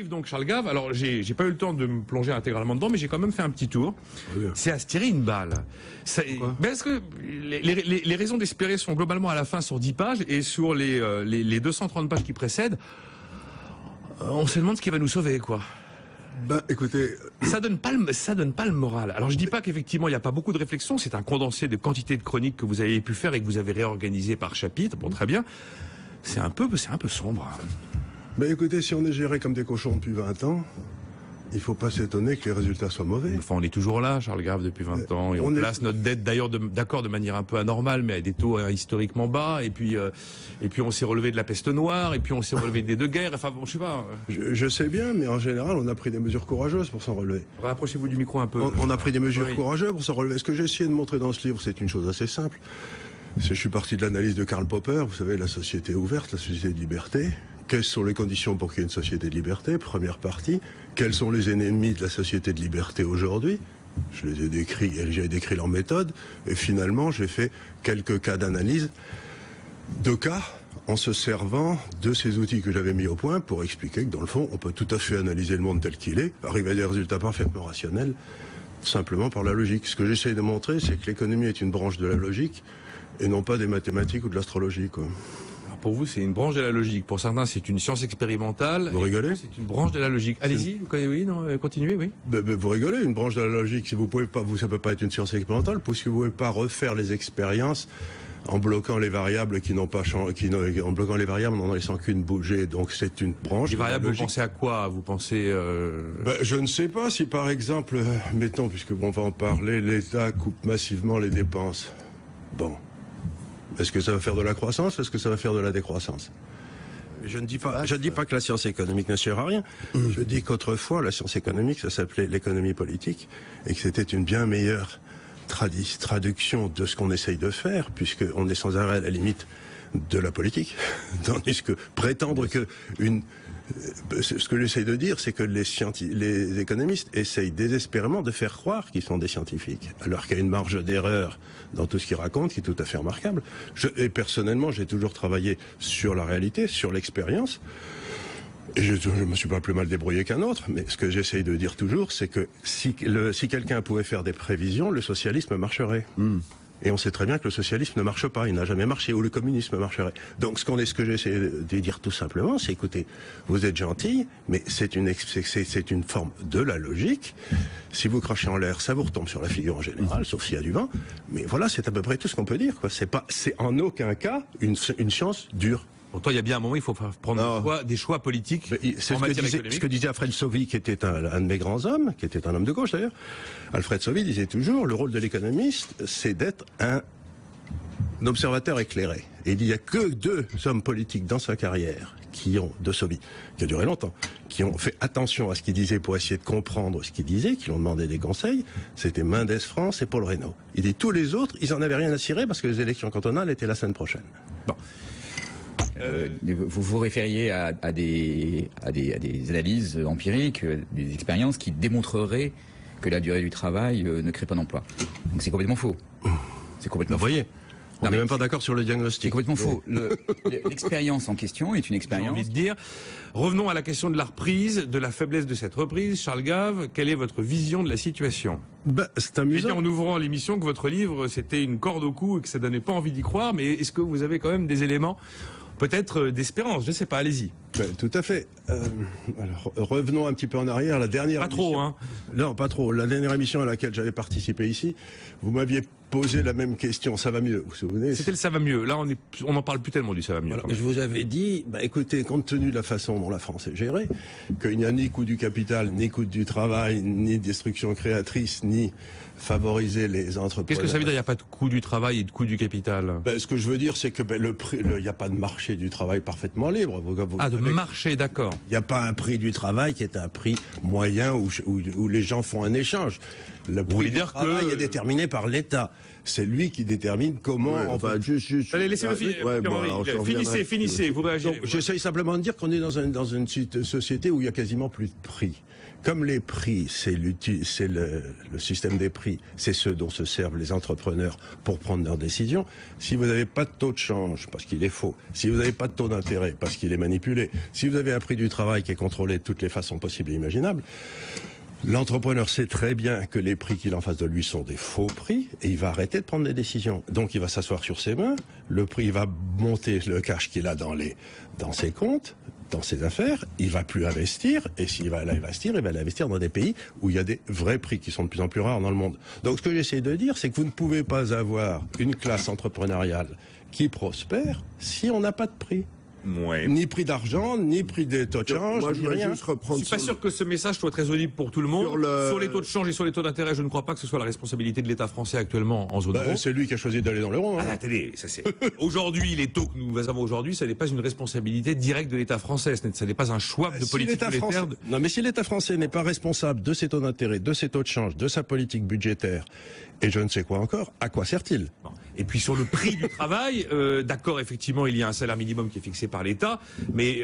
Donc Charles Gave, alors j'ai pas eu le temps de me plonger intégralement dedans, mais j'ai quand même fait un petit tour. Oui. C'est à se tirer une balle. Parce que les raisons d'espérer sont globalement à la fin sur 10 pages, et sur les 230 pages qui précèdent, on se demande ce qui va nous sauver, quoi. Ben, écoutez, ça donne pas le moral. Alors je dis pas qu'effectivement il n'y a pas beaucoup de réflexion, c'est un condensé de quantité de chroniques que vous avez pu faire et que vous avez réorganisé par chapitre. Bon, très bien. C'est un peu sombre. Ben écoutez, si on est géré comme des cochons depuis 20 ans, il faut pas s'étonner que les résultats soient mauvais. Enfin, on est toujours là, Charles Gave, depuis 20 ans, et on place notre dette d'ailleurs d'accord de manière un peu anormale, mais à des taux historiquement bas, et puis on s'est relevé de la peste noire, et puis on s'est relevé des deux guerres, enfin bon, je sais pas. Je sais bien, mais en général, on a pris des mesures courageuses pour s'en relever. Rapprochez-vous du micro un peu. On a pris des mesures courageuses pour s'en relever. Ce que j'ai essayé de montrer dans ce livre, c'est une chose assez simple. Je suis parti de l'analyse de Karl Popper, vous savez, la société ouverte, la société de liberté. Quelles sont les conditions pour qu'il y ait une société de liberté? Première partie. Quels sont les ennemis de la société de liberté aujourd'hui? Je les ai décrits, j'ai décrit leur méthode. Et finalement, j'ai fait quelques cas d'analyse de cas en se servant de ces outils que j'avais mis au point pour expliquer que dans le fond, on peut tout à fait analyser le monde tel qu'il est, arriver à des résultats parfaitement rationnels, simplement par la logique. Ce que j'essaye de montrer, c'est que l'économie est une branche de la logique et non pas des mathématiques ou de l'astrologie, quoi. Pour vous, c'est une branche de la logique. Pour certains, c'est une science expérimentale. Vous rigolez? C'est une branche de la logique. Allez-y, oui, non, continuez, oui. Vous rigolez, une branche de la logique. Si vous pouvez pas, ça peut pas être une science expérimentale, puisque vous pouvez pas refaire les expériences en bloquant les variables qui n'ont pas changé, en bloquant les variables, en n'en laissant qu'une bouger. Donc c'est une branche. Les variables, vous pensez à quoi? Vous pensez je ne sais pas si par exemple, mettons, puisque on va en parler, l'État coupe massivement les dépenses. Bon. Est-ce que ça va faire de la croissance? Est-ce que ça va faire de la décroissance? Je ne dis pas que la science économique ne sert à rien. Je dis qu'autrefois, la science économique, ça s'appelait l'économie politique, et que c'était une bien meilleure traduction de ce qu'on essaye de faire, puisqu'on est sans arrêt à la limite de la politique. Tandis que prétendre que ce que j'essaye de dire, c'est que les économistes essayent désespérément de faire croire qu'ils sont des scientifiques, alors qu'il y a une marge d'erreur dans tout ce qu'ils racontent qui est tout à fait remarquable. Et personnellement, j'ai toujours travaillé sur la réalité, sur l'expérience, et je me suis pas plus mal débrouillé qu'un autre, mais ce que j'essaye de dire toujours, c'est que si quelqu'un pouvait faire des prévisions, le socialisme marcherait. Et on sait très bien que le socialisme ne marche pas, il n'a jamais marché, ou le communisme marcherait. Donc ce que j'essaie de dire tout simplement, c'est écoutez, vous êtes gentils, mais c'est une forme de la logique. Si vous crachez en l'air, ça vous retombe sur la figure en général, sauf s'il y a du vent. Mais voilà, c'est à peu près tout ce qu'on peut dire, quoi. C'est en aucun cas une science dure. Pourtant, il y a bien un moment, il faut prendre des choix politiques. C'est ce que disait Alfred Sauvy, qui était un de mes grands hommes, qui était un homme de gauche d'ailleurs. Alfred Sauvy disait toujours, le rôle de l'économiste, c'est d'être un observateur éclairé. Et il n'y a que 2 hommes politiques dans sa carrière de Sauvy, qui a duré longtemps, qui ont fait attention à ce qu'il disait pour essayer de comprendre ce qu'il disait, qui lui ont demandé des conseils. C'était Mendès France et Paul Reynaud. Il dit tous les autres, ils en avaient rien à cirer parce que les élections cantonales étaient la semaine prochaine. Bon. Vous vous référiez à des analyses empiriques, des expériences qui démontreraient que la durée du travail ne crée pas d'emploi. Donc c'est complètement faux. C'est complètement faux. Vous voyez, on n'est même pas d'accord sur le diagnostic. C'est complètement faux. L'expérience en question est une expérience. J'ai envie de dire. Revenons à la question de la reprise, de la faiblesse de cette reprise. Charles Gave, quelle est votre vision de la situation? C'est amusant. J'ai dit en ouvrant l'émission que votre livre, c'était une corde au cou et que ça donnait pas envie d'y croire, mais est-ce que vous avez quand même des éléments peut-être d'espérance, je sais pas, allez-y. Tout à fait. Alors, revenons un petit peu en arrière. La dernière émission, trop, hein. Non, pas trop. La dernière émission à laquelle j'avais participé ici, vous m'aviez posé la même question. Ça va mieux, vous vous souvenez? C'était le ça va mieux. Là, on n'en parle plus tellement du ça va mieux. Voilà. Je vous avais dit, écoutez, compte tenu de la façon dont la France est gérée, qu'il n'y a ni coût du capital, ni coût du travail, ni destruction créatrice, ni favoriser les entreprises. Qu'est-ce que ça veut dire? Il n'y a pas de coût du travail et de coût du capital? Ce que je veux dire, c'est que il n'y a pas de marché du travail parfaitement libre. De marché, d'accord. Il n'y a pas un prix du travail qui est un prix moyen où les gens font un échange. Le prix du travail est déterminé par l'État. C'est lui qui détermine comment... Allez, laissez-moi finissez, vous réagissez. J'essaye simplement de dire qu'on est dans une société où il y a quasiment plus de prix. Comme les prix, c'est le système des prix, c'est ce dont se servent les entrepreneurs pour prendre leurs décisions. Si vous n'avez pas de taux de change, parce qu'il est faux, si vous n'avez pas de taux d'intérêt, parce qu'il est manipulé, si vous avez un prix du travail qui est contrôlé de toutes les façons possibles et imaginables, l'entrepreneur sait très bien que les prix qu'il a en face de lui sont des faux prix et il va arrêter de prendre des décisions. Donc il va s'asseoir sur ses mains, le prix va monter le cash qu'il a dans ses comptes, dans ses affaires, il va plus investir, et s'il va investir, il va l'investir dans des pays où il y a des vrais prix qui sont de plus en plus rares dans le monde. Donc ce que j'essaie de dire, c'est que vous ne pouvez pas avoir une classe entrepreneuriale qui prospère si on n'a pas de prix. Ouais. Ni prix d'argent, ni prix des taux de change, moi, je voudrais rien. juste reprendre. Je suis pas sûr que ce message soit très audible pour tout le monde. Sur les taux de change et sur les taux d'intérêt, je ne crois pas que ce soit la responsabilité de l'État français actuellement en zone euro. C'est lui qui a choisi d'aller dans l'euro. Hein. Ah, attendez, ça c'est. Aujourd'hui, les taux que nous avons aujourd'hui, ça n'est pas une responsabilité directe de l'État français. Ça n'est pas un choix de politique monétaire. Non, mais si l'État français n'est pas responsable de ses taux d'intérêt, de ses taux de change, de sa politique budgétaire, et je ne sais quoi encore, à quoi sert-il? Et puis sur le prix du travail, d'accord, effectivement, il y a un salaire minimum qui est fixé par l'État, mais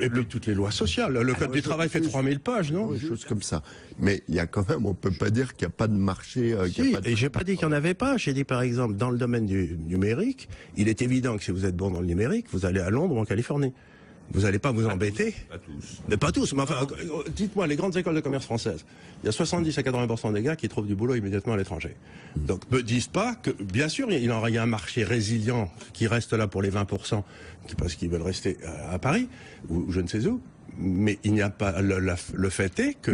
et puis toutes les lois sociales. Le code du travail fait 3000 pages, non? Des choses comme ça. Mais il y a quand même, on peut pas dire qu'il n'y a pas de marché. Et j'ai pas dit qu'il n'y en avait pas. J'ai dit par exemple, dans le domaine du numérique, il est évident que si vous êtes bon dans le numérique, vous allez à Londres ou en Californie. Vous n'allez pas vous embêter. Pas tous. Mais pas tous. Mais enfin, dites-moi, les grandes écoles de commerce françaises, il y a 70 à 80% des gars qui trouvent du boulot immédiatement à l'étranger. Donc, ne disent pas que, bien sûr, il y a un marché résilient qui reste là pour les 20%, parce qu'ils veulent rester à Paris, ou je ne sais où. Mais il n'y a pas, le fait est que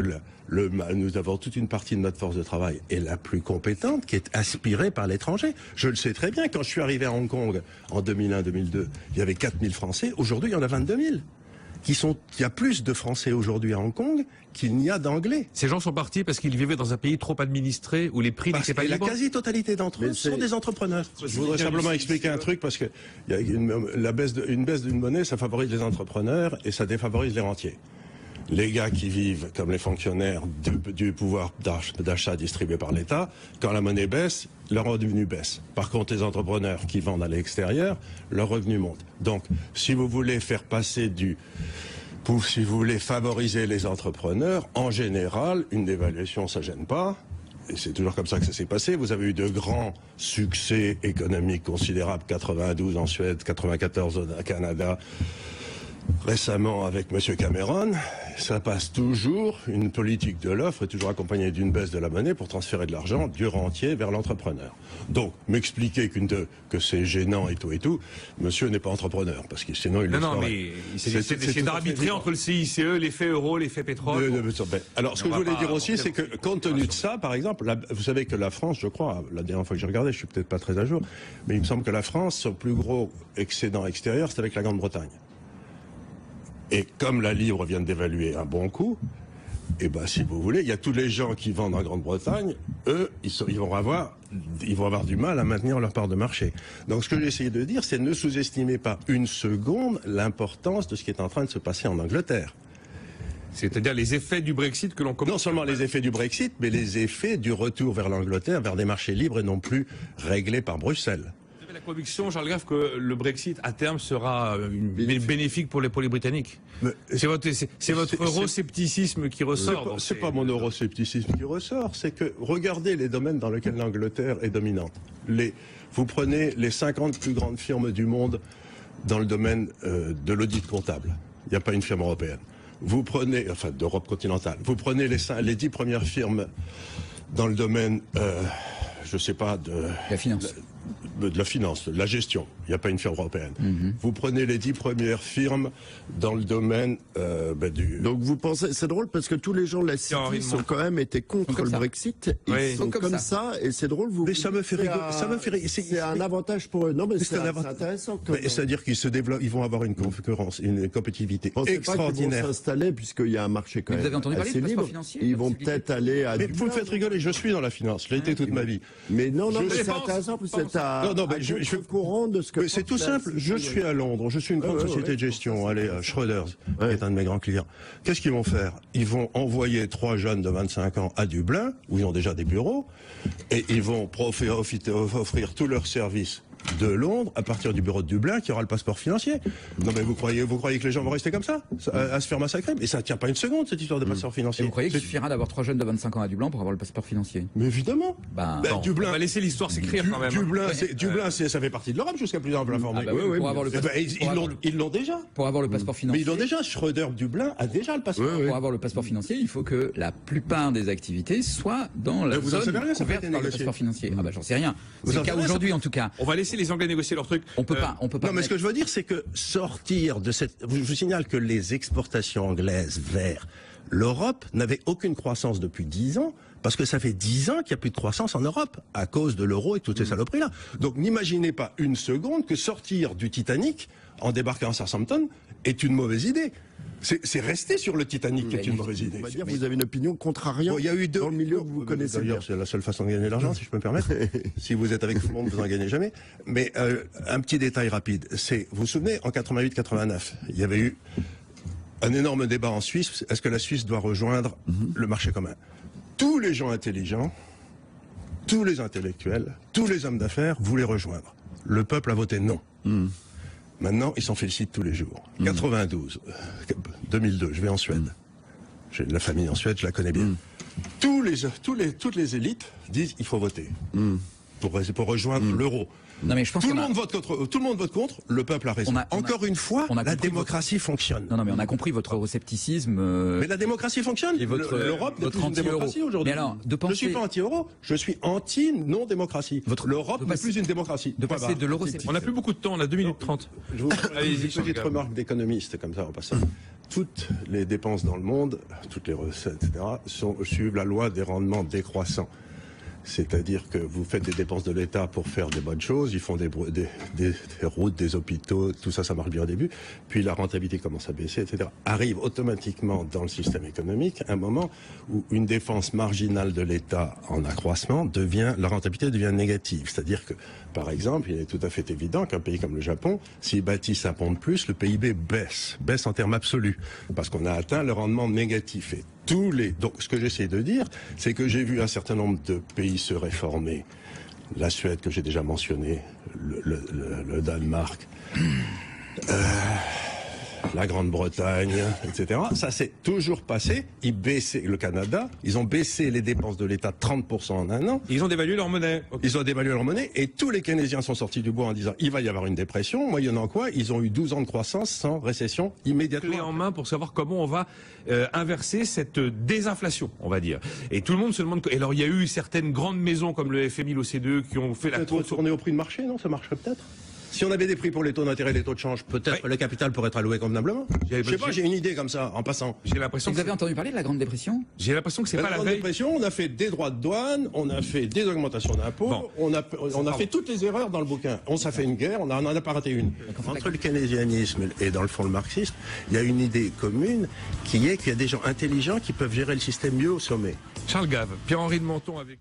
nous avons toute une partie de notre force de travail et la plus compétente qui est aspirée par l'étranger. Je le sais très bien, quand je suis arrivé à Hong Kong en 2001-2002, il y avait 4000 Français, aujourd'hui il y en a 22 000. Il y a plus de Français aujourd'hui à Hong Kong qu'il n'y a d'Anglais. Ces gens sont partis parce qu'ils vivaient dans un pays trop administré où les prix n'étaient pas libres. La quasi-totalité d'entre eux sont des entrepreneurs. Je voudrais simplement expliquer un truc parce que il y a une baisse d'une monnaie, ça favorise les entrepreneurs et ça défavorise les rentiers. Les gars qui vivent comme les fonctionnaires du pouvoir d'achat distribué par l'État, quand la monnaie baisse, leur revenu baisse. Par contre, les entrepreneurs qui vendent à l'extérieur, leur revenu monte. Donc, si vous voulez faire passer si vous voulez favoriser les entrepreneurs, en général, une dévaluation, ça gêne pas. Et c'est toujours comme ça que ça s'est passé. Vous avez eu de grands succès économiques considérables, 92 en Suède, 94 au Canada, récemment avec M. Cameron. Ça passe toujours, une politique de l'offre est toujours accompagnée d'une baisse de la monnaie pour transférer de l'argent du rentier vers l'entrepreneur. Donc, m'expliquer que c'est gênant et tout, monsieur n'est pas entrepreneur, parce que sinon il le saurait. Non, mais c'est d'arbitrer entre le CICE, l'effet euro, l'effet pétrole. Alors, ce que je voulais dire aussi, c'est que, compte tenu de ça, par exemple, vous savez que la France, je crois, la dernière fois que j'ai regardé, je suis peut-être pas très à jour, mais il me semble que la France, son plus gros excédent extérieur, c'est avec la Grande-Bretagne. Et comme la livre vient de dévaluer un bon coup, et ben si vous voulez, il y a tous les gens qui vendent en Grande-Bretagne, eux, ils vont avoir du mal à maintenir leur part de marché. Donc ce que j'ai essayé de dire, c'est ne sous-estimez pas une seconde l'importance de ce qui est en train de se passer en Angleterre. C'est-à-dire les effets du Brexit que l'on commence. Non seulement les effets du Brexit, mais les effets du retour vers l'Angleterre, vers des marchés libres et non plus réglés par Bruxelles. La conviction, Charles Graff, que le Brexit, à terme, sera bénéfique pour les Britanniques. C'est votre euroscepticisme qui ressort. C'est pas mon euroscepticisme qui ressort, c'est que regardez les domaines dans lesquels l'Angleterre est dominante. Vous prenez les 50 plus grandes firmes du monde dans le domaine de l'audit comptable. Il n'y a pas une firme européenne. Vous prenez, enfin d'Europe continentale, vous prenez les 10 premières firmes dans le domaine, je sais pas, de la finance. De la finance, de la gestion. Il n'y a pas une firme européenne. Vous prenez les 10 premières firmes dans le domaine du... Donc vous pensez, c'est drôle parce que tous les gens de la City sont quand même été contre le Brexit. Ils sont comme ça et c'est drôle. Mais ça me fait rigoler. C'est un avantage pour eux. Non mais c'est intéressant. C'est-à-dire qu'ils se développent, ils vont avoir une concurrence, une compétitivité extraordinaire. Ils vont s'installer puisqu'il y a un marché quand même. Vous avez entendu parler assez libre. Ils vont peut-être aller à. Mais vous me faites rigoler. Je suis dans la finance. Je l'ai été toute ma vie. Mais non, mais c'est intéressant parce que je suis courant de ce que. C'est tout simple. Je suis à Londres. Je suis une grande société de gestion. Allez, Schroders, qui est un de mes grands clients. Qu'est-ce qu'ils vont faire? Ils vont envoyer 3 jeunes de 25 ans à Dublin, où ils ont déjà des bureaux, et ils vont offrir tous leurs services de Londres, à partir du bureau de Dublin, qui aura le passeport financier. Non mais vous croyez que les gens vont rester comme ça, à se faire massacrer? Mais ça ne tient pas une seconde, cette histoire de passeport financier. Et vous croyez qu'il suffira d'avoir 3 jeunes de 25 ans à Dublin pour avoir le passeport financier? Mais évidemment. Dublin, on va laisser l'histoire s'écrire quand même. Dublin, ça fait partie de l'Europe jusqu'à plus ample informé. Ils l'ont déjà. Pour avoir le passeport financier. Mais ils l'ont déjà. Schröder Dublin a déjà le passeport. Pour avoir le passeport financier, il faut que la plupart des activités soient dans la zone couverte par le passeport financier. Ah bah j'en sais rien. C'est le cas aujourd'hui en tout cas. On va laisser les Anglais négocier leur truc. On peut pas. Non, mais ce que je veux dire, c'est que sortir de cette. Je vous signale que les exportations anglaises vers l'Europe n'avaient aucune croissance depuis 10 ans. Parce que ça fait 10 ans qu'il n'y a plus de croissance en Europe, à cause de l'euro et toutes ces saloperies-là. Donc n'imaginez pas une seconde que sortir du Titanic en débarquant à Southampton est une mauvaise idée. C'est rester sur le Titanic qui est une mauvaise idée. On va dire, vous avez une opinion contrariante il y a eu dans le milieu que vous connaissez. D'ailleurs, c'est la seule façon de gagner de l'argent, si je peux me permettre. Si vous êtes avec tout le monde, vous n'en gagnez jamais. Mais un petit détail rapide. Vous vous souvenez, en 88-89, il y avait eu un énorme débat en Suisse. Est-ce que la Suisse doit rejoindre le marché commun? Tous les gens intelligents, tous les intellectuels, tous les hommes d'affaires voulaient rejoindre. Le peuple a voté non. Maintenant, ils s'en félicitent tous les jours. 92, 2002, je vais en Suède. J'ai de la famille en Suède, je la connais bien. Toutes les élites disent il faut voter pour rejoindre l'euro. Non, mais je pense tout le monde vote contre, le peuple a raison. Encore une fois, la démocratie fonctionne. Non, mais on a compris votre euroscepticisme. Mais la démocratie fonctionne. L'Europe n'est plus une démocratie aujourd'hui. Je ne suis pas anti-euro, je suis anti-non-démocratie. L'Europe n'est plus une démocratie. De l'euroscepticisme. On n'a plus beaucoup de temps, on a 2 minutes 30. Allez-y, une petite remarque d'économiste, comme ça, en passant. Toutes les dépenses dans le monde, toutes les recettes, etc., suivent la loi des rendements décroissants. C'est-à-dire que vous faites des dépenses de l'État pour faire des bonnes choses, ils font des routes, des hôpitaux, tout ça, ça marche bien au début, puis la rentabilité commence à baisser, etc. Arrive automatiquement dans le système économique un moment où une dépense marginale de l'État en accroissement la rentabilité devient négative. C'est-à-dire que, par exemple, il est tout à fait évident qu'un pays comme le Japon, s'il bâtit un pont de plus, le PIB baisse en termes absolus, parce qu'on a atteint le rendement négatif. Et donc, ce que j'essaie de dire, c'est que j'ai vu un certain nombre de pays se réformer. La Suède, que j'ai déjà mentionné, le Danemark, la Grande-Bretagne, etc. Ça s'est toujours passé. Le Canada, ils ont baissé les dépenses de l'État de 30% en un an. Ils ont dévalué leur monnaie. Ils ont dévalué leur monnaie et tous les Keynésiens sont sortis du bois en disant il va y avoir une dépression. Moyennant quoi, ils ont eu 12 ans de croissance sans récession immédiatement. Clé en main pour savoir comment on va inverser cette désinflation, on va dire. Et tout le monde se demande. Et alors il y a eu certaines grandes maisons comme le FMI, l'OCDE qui ont fait la course. Retourner au prix de marché, non? Ça marcherait peut-être. Si on avait des prix pour les taux d'intérêt, les taux de change, peut-être le capital pourrait être alloué convenablement. Je sais pas, j'ai une idée comme ça, en passant. J'ai l'impression. Vous avez entendu parler de la Grande Dépression? J'ai l'impression que c'est pas la Grande Dépression. On a fait des droits de douane, on a fait des augmentations d'impôts, on a fait toutes les erreurs dans le bouquin. On s'est fait une guerre, on en a pas raté une. Entre le keynésianisme et dans le fond le marxisme, il y a une idée commune qui est qu'il y a des gens intelligents qui peuvent gérer le système mieux au sommet. Charles Gave, Pierre-Henri de Menton avec